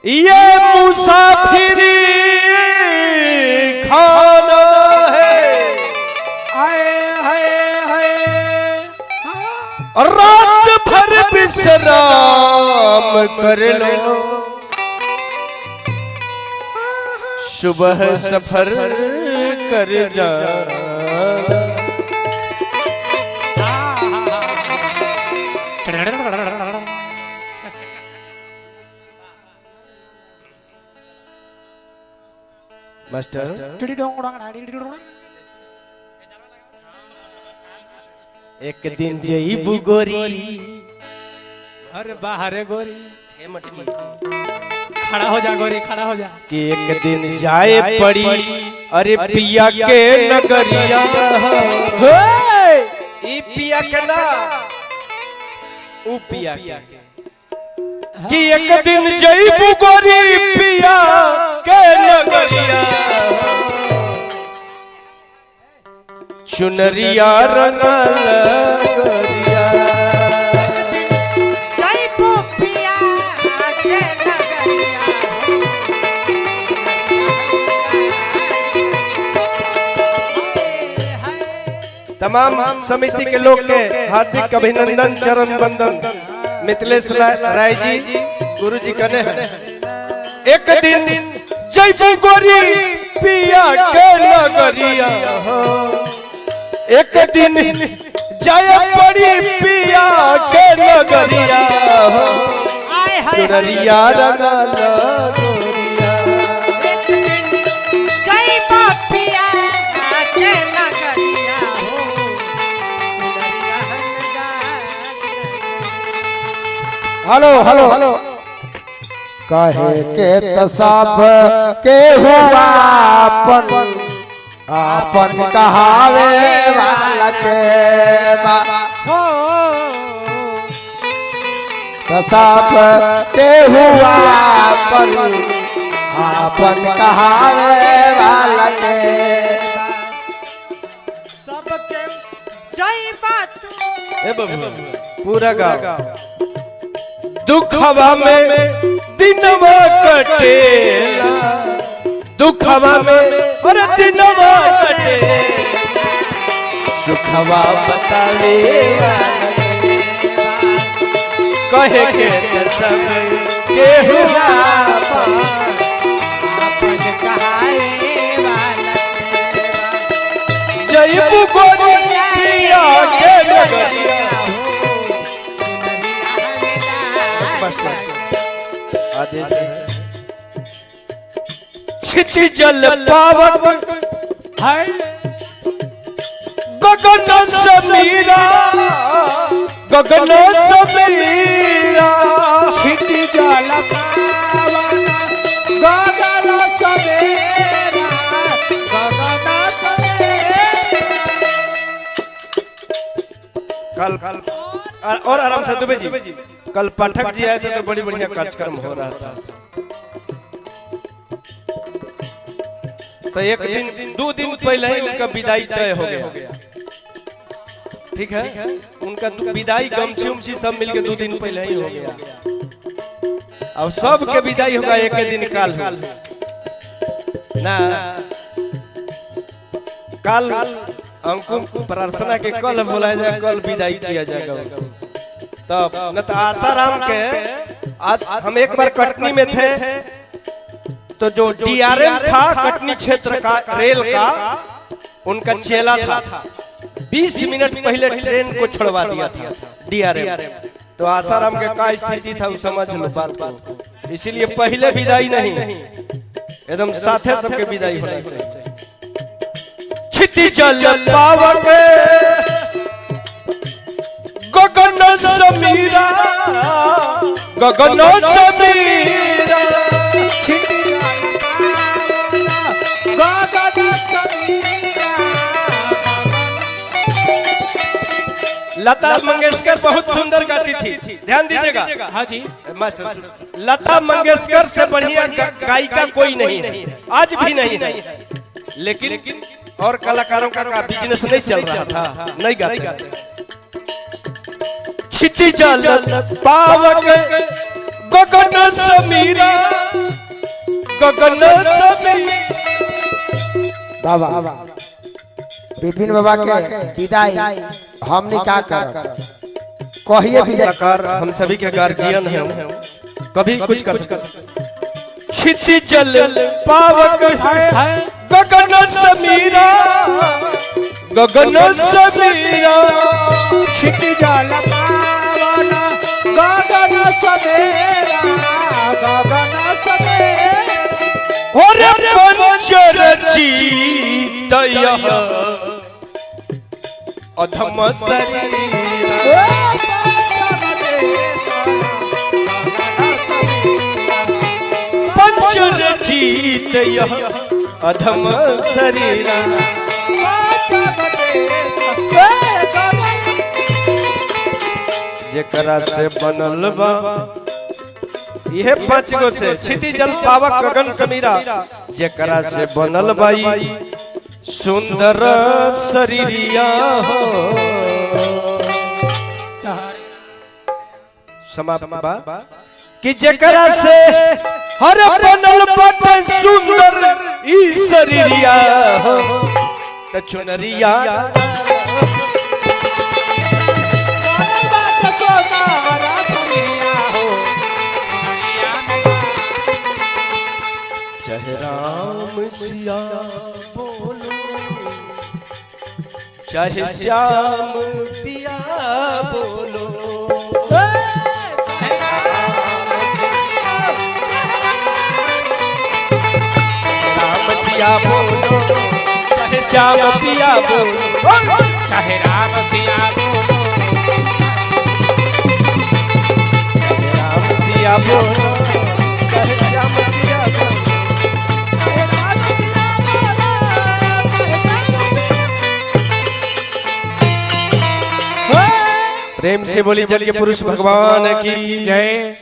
ये मुसाफिरी खाना है, रात भर विश्राम कर लो, सुबह सफर कर जा। मास्टर एक दिन जईबू गोरी, अरे बाहर गोरी, खड़ा हो जा गोरी, खड़ा हो जा। कि एक दिन जाए पड़ी अरे पिया के नगरिया, ई पिया के ना ऊ पिया के, कि एक दिन जईबू गोरी पिया के नगरिया, चुनरिया रंगल गोरिया, जईबू पिया के नगरिया, तमाम समिति के लोग के हार्दिक अभिनंदन, चरण बंदन। मिथिलेश राय जी गुरु जी कने हैं। एक दिन जईबू गोरी पिया के नगरिया, एक दिन जाए पड़ी पिया के नगरिया, चुनरिया रंगल गोरिया, एक दिन जईबू पिया के नगरिया, हेलो हेलो हेलो कहे के तसाफ के हुआ आपन कहावे वाला के हो तसाफ के हुआ आपन कहावे वाला के सबके जईबू ए बबुआ पूरा गाँव दुखवा में दिनवा कटेला, दुखवा में और दिनवा कटे, सुखवा बतावे कहे के सब के हुआ आपन कहावे वाला, जईबू गोरी पिया के नगरिया। आदेश छिटी जल पावक गगन समीरा, गगन समीरा, छिटी जल पावन गगन सवेरा, गगन सवेरा। कल और आराम से दुबे जी, कल पाठक जी आए थे तो बड़ी बढ़िया कार्यक्रम हो रहा था। तो एक दिन 2 दिन पहले ही उनका विदाई तय हो गया, ठीक है, उनका विदाई गमछी उमछी सब मिलके 2 दिन पहले ही हो गया। अब सब के विदाई होगा एक दिन काल ना, कल अंकुर प्रार्थना के कल बुलाया जाए, कल विदाई किया जाएगा। तब न तो आसाराम के आज हम एक बार कटनी में थे, तो जो डीआरएम था कटनी क्षेत्र का रेल का, उनका चेला था, 20 मिनट पहले ट्रेन को छोड़वा दिया था डीआरएम। तो आसाराम के का स्थिति था वो समझ लो बात को, इसीलिए पहले विदाई नहीं, एकदम साथे सबके विदाई होना चाहिए। छिटी जल पावक गगन समीरा, गगन समीरा, छिटी जल पावन गगन सवेरा। लता मंगेशकर बहुत सुंदर गाती थी, ध्यान दीजिएगा। हाँ जी मास्टर, लता मंगेशकर से बढ़िया गायिका कोई नहीं है, आज भी नहीं है, लेकिन और कलाकारों का बिजनेस नहीं चल रहा था, नहीं गाते। छिटी जल पावक गगन समीरा, गगन समीरा। बाबा विपिन बाबा के विदाई हमने क्या कर कहिए विदाई कलाकार हम सभी के गार्जियन हैं, कभी कुछ कर सकते। क्षितिजल पावक गगन समीरा, गगन समीरा। क्षितिजल पावन गगन समीरा, गगन समीरा। और पंचरचित यह अधम शरीरा। पंचरचित यह अधम शरीरा। जेकरा से बनल बा यह 5 गो से क्षितिजल पावक गगन समीरा। जेकरा से बनल बाई सुंदर शरीरिया हो। समाप्त बा कि जेकरा से हर बनल बाटे सुंदर ई शरीरिया हो। त चुनरिया चाहे राम सिया बोलो, चाहे श्याम पिया बोलो। राम सिया बोलो, चाहे श्याम पिया बोलो, चाहे राम सिया बोलो, राम सिया बोलो, चाहे श्याम पिया बोलो। प्रेम से बोली जल के पुरुष भगवान की जय।